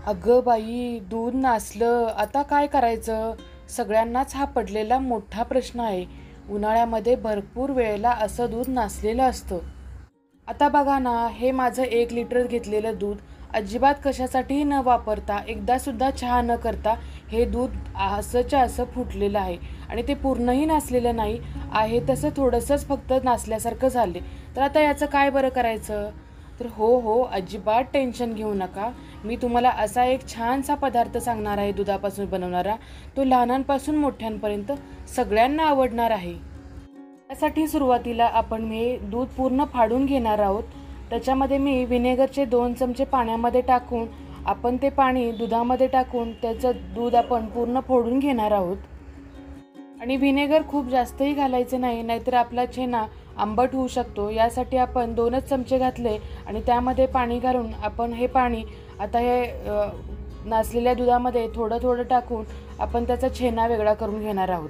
अगं बाई, दूध नासलं, आता काय करायचं? सगळ्यांनाच हा पडलेला मोठा प्रश्न आहे. उन्हाळ्यामध्ये भरपूर वेळेला असं दूध नासलेलं असतं. आता बघा ना, हे माझं 1 लिटर घेतलेलं दूध अजिबात कशासाठीही न वापरता, एकदासुद्धा चहा न करता हे दूध असंच्या असं फुटलेलं आहे. आणि ते पूर्णही नासलेलं नाही आहे, तसं थोडंसंच फक्त नासल्यासारखं झाले. तर आता याचं काय बरं करायचं? तर हो, अजिबात टेन्शन घेऊ नका. मी तुम्हाला असा एक छानसा पदार्थ सांगणार आहे दुधापासून बनवणारा. तो लहानांपासून मोठ्यांपर्यंत सगळ्यांना आवडणार आहे. त्यासाठी सुरुवातीला आपण हे दूध पूर्ण फाडून घेणार आहोत. त्याच्यामध्ये मी व्हिनेगरचे 2 चमचे पाण्यामध्ये टाकून आपण ते पाणी दुधामध्ये टाकून त्याचं दूध आपण पूर्ण फोडून घेणार आहोत. आणि व्हिनेगर खूप जास्तही घालायचे नाही, नाहीतर आपला छेना आंबट होऊ शकतो. यासाठी आपण 2 चमचे घातले आणि त्यामध्ये पाणी घालून आपण हे पाणी आता हे नासलेल्या दुधामध्ये थोडं थोडं टाकून आपण त्याचा छेना वेगळा करून घेणार आहोत.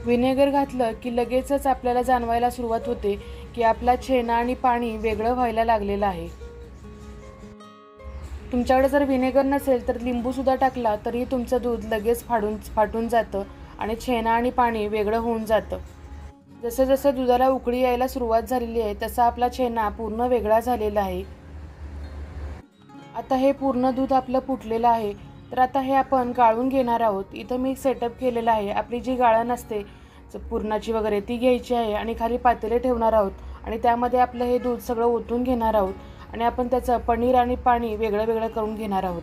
व्हिनेगर घातलं की लगेचच आपल्याला जाणवायला सुरुवात होते की आपला छेना आणि पाणी वेगळं व्हायला लागलेलं आहे. तुमच्याकडे जर व्हिनेगर नसेल तर लिंबूसुद्धा टाकला तरी तुमचं दूध लगेच फाटून जातं आणि छेना आणि पाणी वेगळं होऊन जातं. जसं जसं दुधाला उकळी यायला सुरुवात झालेली आहे तसा आपला छेना पूर्ण वेगळा झालेला आहे. आता हे पूर्ण दूध आपलं फुटलेलं आहे. तर आता हे आपण गाळून घेणार आहोत. इथं मी सेटअप केलेला आहे. आपली जी गाळण असते पुरणाची वगैरे ती घ्यायची आहे आणि खाली पातेले ठेवणार आहोत आणि त्यामध्ये आपलं हे दूध सगळं ओतून घेणार आहोत आणि आपण त्याचं पनीर आणि पाणी वेगळं वेगळं करून घेणार आहोत.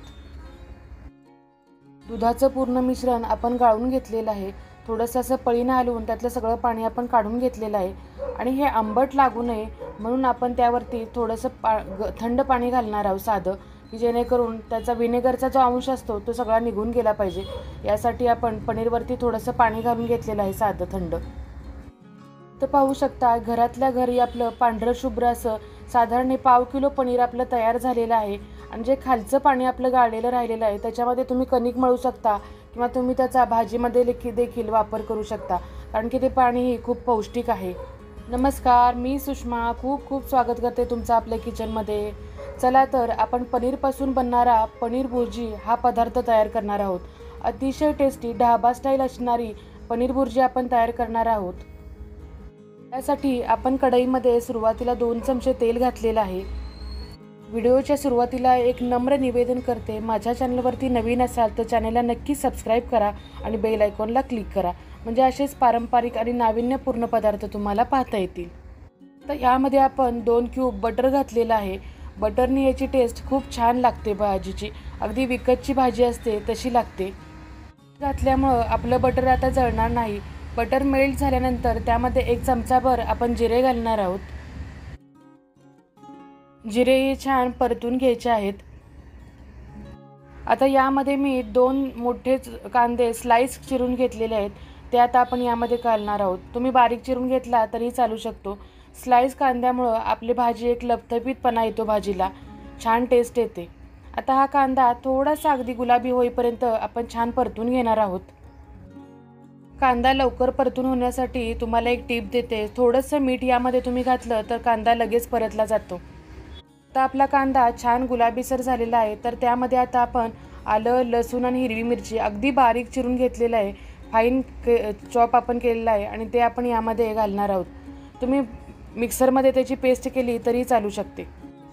दुधाचं पूर्ण मिश्रण आपण गाळून घेतलेलं आहे. थोडंसं असं पळीनं हलवून त्यातलं सगळं पाणी आपण काढून घेतलेलं आहे आणि हे आंबट लागू नये म्हणून आपण त्यावरती थोडंसं थंड पाणी घालणार आहोत साधं, की जेणेकरून त्याचा व्हिनेगरचा जो अंश असतो तो सगळा निघून गेला पाहिजे. यासाठी आपण पनीरवरती थोडंसं पाणी घालून घेतलेलं आहे साधं थंड. तर पाहू शकता घरातल्या घरी आपलं पांढरं शुभ्र असं साधारण 1/2 किलो पनीर आपलं तयार झालेलं आहे. आणि जे खालचं पाणी आपलं गाळलेलं राहिलेलं आहे त्याच्यामध्ये तुम्ही कणिक मळू शकता किंवा तुम्ही त्याचा भाजीमध्ये देखील वापर करू शकता, कारण की ते पाणीही खूप पौष्टिक आहे. नमस्कार, मी सुषमा खूप खूप स्वागत करते तुमचं आपल्या किचनमध्ये. चला तर आपण पनीरपासून बनणारा पनीर भुर्जी हा पदार्थ तयार करणार आहोत. अतिशय टेस्टी ढाबा स्टाईल असणारी पनीर भुर्जी आपण तयार करणार आहोत. त्यासाठी आपण कढईमध्ये सुरुवातीला 2 चमचे तेल घातलेलं आहे. व्हिडिओच्या सुरुवातीला एक नम्र निवेदन करते, माझ्या चॅनलवरती नवीन असाल तर चॅनलला नक्की सबस्क्राईब करा आणि बेल आयकॉनला क्लिक करा, म्हणजे असेच पारंपरिक आणि नाविन्यपूर्ण पदार्थ तुम्हाला पाहता येतील. तर यामध्ये आपण 2 क्यूब बटर घातलेलं आहे. बटरनी याची टेस्ट खूप छान लागते भाजीची, अगदी विकतची भाजी असते तशी लागते. घातल्यामुळं आपलं बटर आता जळणार नाही. बटर मेल्ट झाल्यानंतर त्यामध्ये 1 चमचाभर आपण जिरे घालणार आहोत. जिरे हे छान परतून घ्यायचे आहेत. आता यामध्ये मी 2 मोठे कांदे स्लाइस चिरून घेतलेले आहेत, ते आता आपण यामध्ये घालणार आहोत. तुम्ही बारीक चिरून घेतला तरी चालू शकतो. स्लाइस कांद्यामुळं आपली भाजी एक लपथपीतपणा येतो, भाजीला छान टेस्ट येते. आता हा कांदा थोडासा अगदी गुलाबी होईपर्यंत आपण छान परतून घेणार आहोत. कांदा लवकर परतून होण्यासाठी तुम्हाला एक टिप देते, थोडंसं मीठ यामध्ये तुम्ही घातलं तर कांदा लगेच परतला जातो. आता आपला कांदा छान गुलाबीसर झालेला आहे. तर त्यामध्ये आता आपण आलं, लसूण आणि हिरवी मिरची अगदी बारीक चिरून घेतलेलं आहे, फाईन चॉप आपण केलेलं आहे आणि ते आपण यामध्ये घालणार आहोत. तुम्ही मिक्सरमध्ये त्याची पेस्ट केली तरी चालू शकते.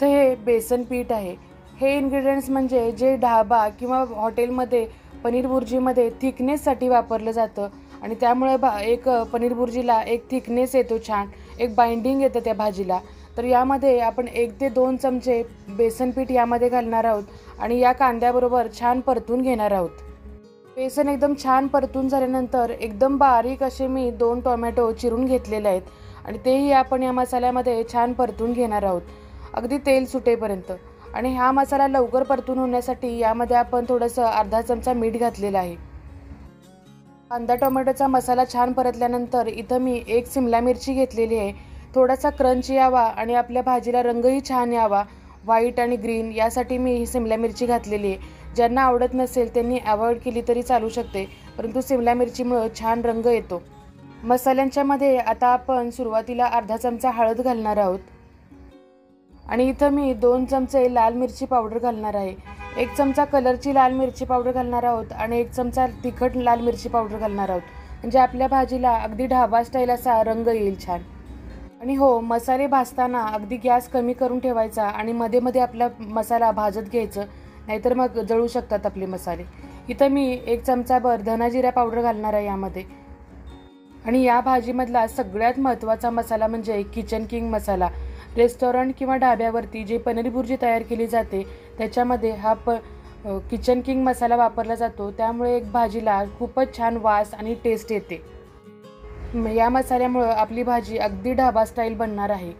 तर हे बेसन पीठ आहे. हे इन्ग्रेडियंट्स म्हणजे जे ढाबा किंवा हॉटेलमध्ये पनीर भुर्जीमध्ये थिकनेससाठी वापरलं जातं आणि त्यामुळे एक पनीर भुर्जीला एक थिकनेस येतो, छान एक बाइंडिंग येतं त्या भाजीला. तर यामध्ये आपण 1 ते 2 चमचे बेसन पीठ यामध्ये घालणार आहोत आणि या कांद्याबरोबर छान परतून घेणार आहोत. बेसन एकदम छान परतून झाल्यानंतर एकदम बारीक असे मी 2 टोमॅटो चिरून घेतलेले आहेत आणि तेही आपण या मसाल्यामध्ये छान परतून घेणार आहोत, अगदी तेल सुटेपर्यंत. आणि हा मसाला लवकर परतून होण्यासाठी यामध्ये आपण थोडंसं अर्धा चमचा मीठ घातलेलं आहे. कांदा टोमॅटोचा मसाला छान परतल्यानंतर इथं मी 1 सिमला मिरची घेतलेली आहे. थोडासा क्रंच यावा आणि आपल्या भाजीला रंगही छान यावा, व्हाईट आणि ग्रीन, यासाठी मी ही सिमला मिरची घातलेली आहे. ज्यांना आवडत नसेल त्यांनी अवॉइड केली तरी चालू शकते, परंतु सिमला मिरचीमुळे छान रंग येतो. मसाल्यांच्या मध्ये आता आपण सुरुवातीला अर्धा चमचा हळद घालणार आहोत. आणि इथं मी 2 चमचे लाल मिरची पावडर घालणार आहे. 1 चमचा कलरची लाल मिरची पावडर घालणार आहोत आणि 1 चमचा तिखट लाल मिरची पावडर घालणार आहोत. म्हणजे आपल्या भाजीला अगदी ढाबा स्टाईल असा रंग येईल छान. आणि हो, मसाले भाजताना अगदी गॅस कमी करून ठेवायचा आणि मध्ये मध्ये आपला मसाला भाजत घ्यायचं, नाहीतर मग जळू शकतात आपले मसाले. इथं मी 1 चमचाभर धना जिरा पावडर घालणार आहे यामध्ये. आणि या भाजीमधला सगळ्यात महत्त्वाचा मसाला म्हणजे किचन किंग मसाला. रेस्टॉरंट किंवा ढाब्यावरती जे पनीर भुर्जी तयार केली जाते त्याच्यामध्ये हा किचन किंग मसाला वापरला जातो. त्यामुळे एक भाजीला खूपच छान वास आणि टेस्ट येते. या मसाल्यामुळं आपली भाजी अगदी ढाबा स्टाईल बनणार आहे.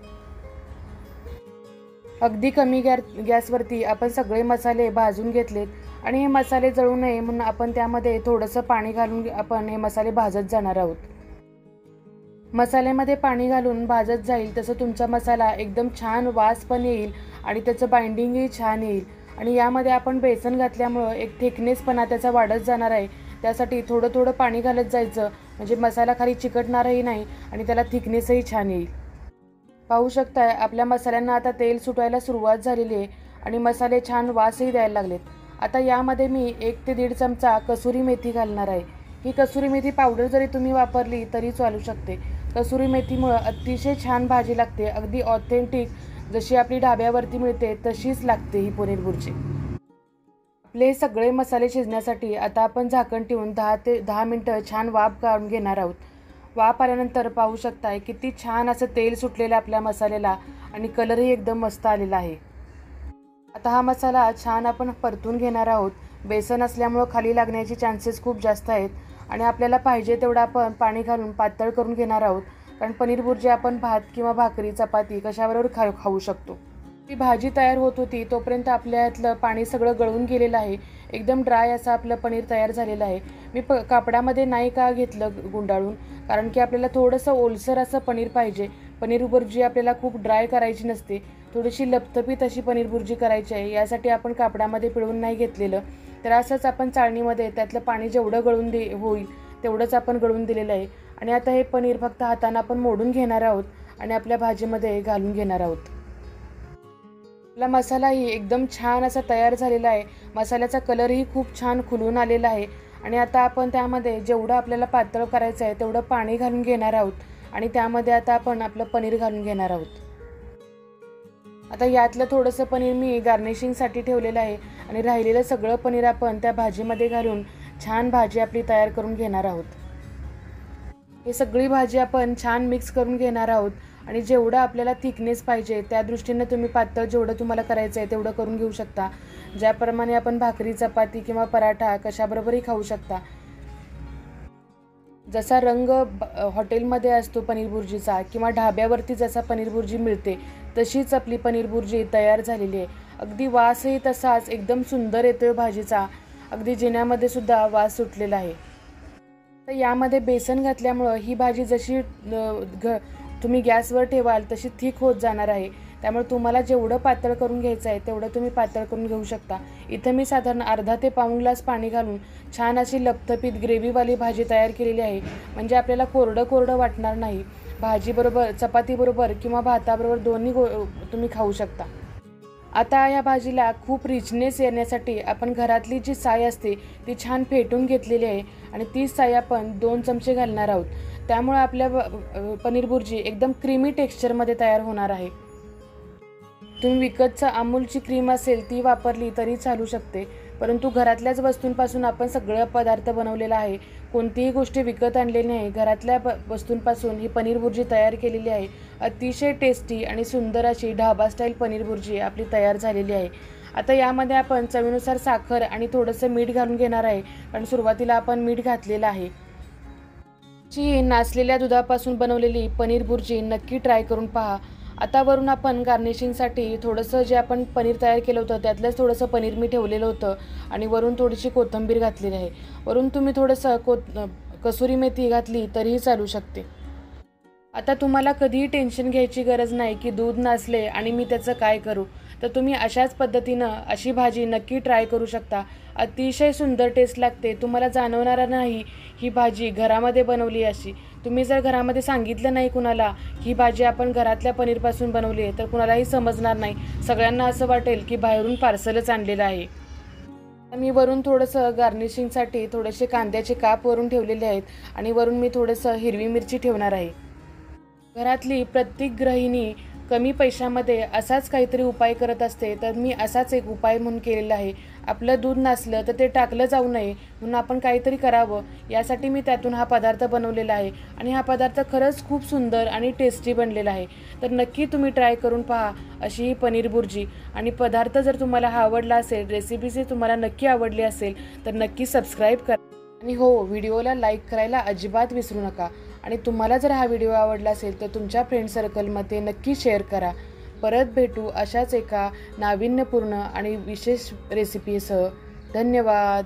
अगदी कमी गॅसवरती आपण सगळे मसाले भाजून घेतलेत आणि हे मसाले जळू नये म्हणून आपण त्यामध्ये थोडंसं पाणी घालून आपण हे मसाले भाजत जाणार आहोत. मसाल्यामध्ये पाणी घालून भाजत जाईल तसं तुमचा मसाला एकदम छान वास पण येईल आणि त्याचं बाइंडिंगही छान येईल. आणि यामध्ये आपण बेसन घातल्यामुळं एक थिकनेसपणा त्याचा वाढत जाणार आहे. त्यासाठी थोडं थोडं पाणी घालत जायचं, म्हणजे मसाला खाली चिकटणारही नाही आणि त्याला थिकनेसही छान येईल. पाहू शकताय आपल्या मसाल्यांना आता तेल सुटायला सुरुवात झालेली आहे आणि मसाले छान वासही द्यायला लागलेत. आता यामध्ये मी 1 ते 1.5 चमचा कसुरी मेथी घालणार आहे. ही कसुरी मेथी पावडर जरी तुम्ही वापरली तरी चालू शकते. कसुरी मेथीमुळं अतिशय छान भाजी लागते, अगदी ऑथेंटिक जशी आपली ढाब्यावरती मिळते तशीच लागते ही पनीर भुर्जी. आपले हे सगळे मसाले शिजण्यासाठी आता आपण झाकण ठेवून 10 ते 10 मिनटं छान वाफ काढून घेणार आहोत. वाफ आल्यानंतर पाहू शकताय किती छान असं तेल सुटलेलं आपल्या मसाल्याला आणि कलरही एकदम मस्त आलेला आहे. आता हा मसाला छान आपण परतून घेणार आहोत. बेसन असल्यामुळं खाली लागण्याचे चान्सेस खूप जास्त आहेत आणि आपल्याला पाहिजे तेवढं आपण पाणी घालून पातळ करून घेणार आहोत. कारण पनीर भुर्जी आपण भात किंवा भाकरी चपाती कशाबरोबर खाऊ शकतो. ती भाजी तयार होत होती तोपर्यंत आपल्या यातलं पाणी सगळं गळून गेलेलं आहे. एकदम ड्राय असं आपलं पनीर तयार झालेलं आहे. मी कापडामध्ये नाही का घेतलं गुंडाळून, कारण की आपल्याला थोडंसं ओलसर असं पनीर पाहिजे. पनीर भुर्जी आपल्याला खूप ड्राय करायची नसते, थोडीशी लपतपीत अशी पनीर भुर्जी करायची आहे. यासाठी आपण कापडामध्ये पिळून नाही घेतलेलं. तर असंच आपण चाळणीमध्ये त्यातलं पाणी जेवढं गळून होईल तेवढंच आपण गळून दिलेलं आहे. आणि आता हे पनीर फक्त हाताने आपण मोडून घेणार आहोत आणि आपल्या भाजीमध्ये घालून घेणार आहोत. आपला मसालाही एकदम छान असा तयार झालेला आहे. मसाल्याचा कलरही खूप छान खुलून आलेला आहे. आणि आता आपण त्यामध्ये जेवढं आपल्याला पातळ करायचं आहे तेवढं पाणी घालून घेणार आहोत आणि त्यामध्ये आता आपण आपलं पनीर घालून घेणार आहोत. आता यातलं थोडंसं पनीर मी गार्निशिंगसाठी ठेवलेलं आहे आणि राहिलेलं सगळं पनीर आपण त्या भाजीमध्ये घालून छान भाजी आपली तयार करून घेणार आहोत. हे सगळी भाजी आपण छान मिक्स करून घेणार आहोत आणि जेवढं आपल्याला थिकनेस पाहिजे त्या दृष्टीने तुम्ही पातळ जेवढं तुम्हाला करायचं आहे तेवढं करून घेऊ शकता. ज्याप्रमाणे आपण भाकरी चपाती किंवा पराठा कशाबरोबरही खाऊ शकता. जसा रंग हॉटेलमध्ये असतो पनीर भुर्जीचा किंवा ढाब्यावरती जसा पनीर भुर्जी मिळते तशीच आपली पनीर भुर्जी तयार झालेली आहे. अगदी वासही तसाच एकदम सुंदर येतोय भाजीचा. अगदी जिन्यामध्ये सुद्धा वास सुटलेला आहे. तर यामध्ये बेसन घातल्यामुळं ही भाजी जशी तुम्ही गॅसवर ठेवाल तशी थिक होत जाणार आहे. त्यामुळे तुम्हाला जेवढं पातळ करून घ्यायचं आहे तेवढं तुम्ही पातळ करून घेऊ शकता. इथं मी साधारण अर्धा ते पाऊण ग्लास पाणी घालून छान अशी लपथपीत ग्रेव्हीवाली भाजी तयार केलेली आहे. म्हणजे आपल्याला कोरडं कोरडं वाटणार नाही. भाजीबरोबर चपातीबरोबर किंवा भाताबरोबर दोन्ही तुम्ही खाऊ शकता. आता या भाजीला खूप रिचनेस येण्यासाठी आपण घरातली जी साय असते ती छान फेटून घेतलेली आहे आणि ती साय आपण 2 चमचे घालणार आहोत. त्यामुळे आपल्या पनीर भुर्जी एकदम क्रीमी टेक्स्चरमध्ये तयार होणार आहे. तुम्ही विकतचं अमूलची क्रीम असेल ती वापरली तरी चालू शकते, परंतु घरातल्याच वस्तूंपासून आपण सगळं पदार्थ बनवलेला आहे. कोणतीही गोष्टी विकत आणलेली नाही. घरातल्या वस्तूंपासून ही पनीर भुर्जी तयार केलेली आहे. अतिशय टेस्टी आणि सुंदर अशी ढाबा स्टाईल पनीर भुर्जी आपली तयार झालेली आहे. आता यामध्ये आपण चवीनुसार साखर आणि थोडंसं मीठ घालून घेणार आहे, कारण सुरुवातीला आपण मीठ घातलेलं आहे. जी नासलेल्या दुधापासून बनवलेली पनीर भुर्जी नक्की ट्राय करून पहा. आता वरून आपण गार्निशिंगसाठी थोडंसं जे आपण पनीर तयार केलं होतं त्यातलंच थोडंसं पनीर मी ठेवलेलं होतं आणि वरून थोडीशी कोथिंबीर घातलेली आहे. वरून तुम्ही थोडंसं कसुरी मेथी घातली तरीही चालू शकते. आता तुम्हाला कधीही टेन्शन घ्यायची गरज नाही की दूध नसले आणि मी त्याचं काय करू. तर तुम्ही अशाच पद्धतीनं अशी भाजी नक्की ट्राय करू शकता. अतिशय सुंदर टेस्ट लागते. तुम्हाला जाणवणार नाही ही भाजी घरामध्ये बनवली अशी, तुम्ही जर घरामध्ये सांगितलं नाही कुणाला ही भाजी आपण घरातल्या पनीरपासून बनवली आहे तर कुणालाही समजणार नाही. सगळ्यांना असं वाटेल की बाहेरून पार्सलच आणलेलं आहे. मी वरून थोडंसं गार्निशिंगसाठी थोडेसे कांद्याचे काप वरून ठेवलेले आहेत आणि वरून मी थोडंसं हिरवी मिरची ठेवणार आहे. घरातली प्रत्येक गृहिणी कमी पैशामध्ये असाच काहीतरी उपाय करत असते, तर मी असाच एक उपाय म्हणून केलेला आहे. आपलं दूध नसलं तर ते टाकलं जाऊ नये म्हणून आपण काहीतरी करावं, यासाठी मी त्यातून हा पदार्थ बनवलेला आहे आणि हा पदार्थ खरंच खूप सुंदर आणि टेस्टी बनलेला आहे. तर नक्की तुम्ही ट्राय करून पहा अशी ही पनीर बुर्जी. आणि पदार्थ जर तुम्हाला हा आवडला असेल, रेसिपी जर तुम्हाला नक्की आवडली असेल तर नक्की सबस्क्राईब करा आणि हो, व्हिडिओला लाईक करायला अजिबात विसरू नका. आणि तुम्हाला जर हा व्हिडिओ आवडला असेल तर तुमच्या फ्रेंड सर्कलमध्ये नक्की शेअर करा. परत भेटू अशाच एका नाविन्यपूर्ण आणि विशेष रेसिपीसह. धन्यवाद.